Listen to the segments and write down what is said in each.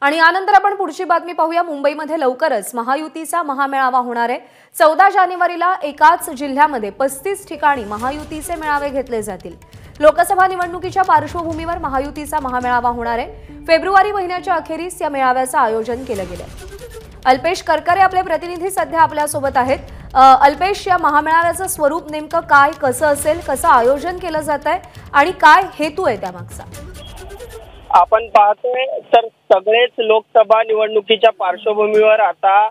आणि यानंतर आपण पुढची बातमी पाहूया। मुंबईमध्ये लवकरच महायुतीचा महामेळावा होणार आहे। 14 जानेवारीला एकाच जिल्ह्यामध्ये 35 ठिकाणी महायुतीचे मेळावे घेतले जातील। लोकसभा निवडणुकीच्या पार्श्वभूमीवर महायुतीचा महामेळावा होणार आहे। फेब्रुवारी महिन्याच्या अखेरीस या मेळाव्याचं आयोजन केलं गेलं। अल्पेश करकरे आपले प्रतिनिधी सध्या आपल्या सोबत आहेत। अल्पेश, या महामेळाव्याचं स्वरूप नेमकं काय, कसं असेल, कसं आयोजन केलं जातंय आणि काय हेतू आहे त्यामागचा? आपण पाहतोय तर सगळेच लोकसभा निवडणुकीच्या पार्श्वभूमीवर आता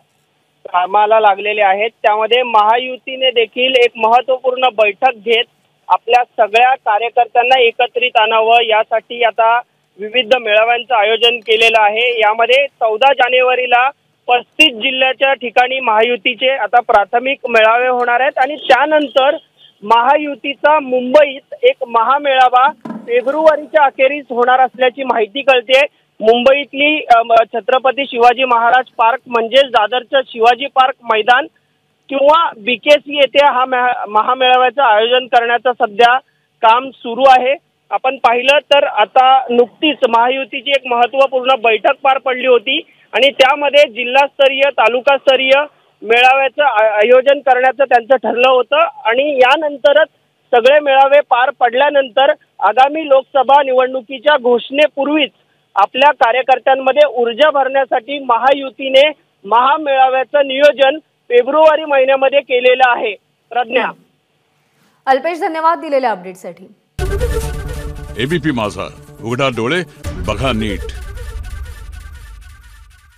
कामाला लागलेले आहेत। त्यामध्ये महायुतीने देखील एक महत्त्वपूर्ण बैठक घेत आपल्या सगळ्या कार्यकर्त्यांना एकत्रित आणावं यासाठी आता विविध मेळाव्यांचं आयोजन केलेलं आहे। यामध्ये 14 जानेवारीला 35 जिल्ह्याच्या ठिकाणी महायुतीचे आता प्राथमिक मेळावे होणार आहेत आणि त्यानंतर महायुतीचा मुंबईत एक महामेळावा फेब्रुवारीच्या अखेरीस होणार असल्याची माहिती कळते। मुंबईतली छत्रपती शिवाजी महाराज पार्क म्हणजेच दादरचं शिवाजी पार्क मैदान किंवा बीकेसी येथे हा महामेळाव्याचं आयोजन करण्याचं सध्या काम सुरू आहे। आपण पाहिलं तर आता नुकतीच महायुतीची एक महत्त्वपूर्ण बैठक पार पडली होती आणि त्यामध्ये जिल्हास्तरीय तालुकास्तरीय मेळाव्याचं आयोजन करण्याचं त्यांचं ठरलं होतं आणि यानंतरच सगळे मेळावे पार पडल्यानंतर आगामी लोकसभा निवडणुकीच्या घोषणेपूर्वीच आपल्या कार्यकर्त्यांमध्ये ऊर्जा भरण्यासाठी महायुतीने महामेळाव्याचं नियोजन फेब्रुवारी महिन्यामध्ये केलेलं आहे। प्रज्ञा। अल्पेश, धन्यवाद दिलेल्या अपडेटसाठी। एबीपी माझा, उघडा डोळे बघा नीट।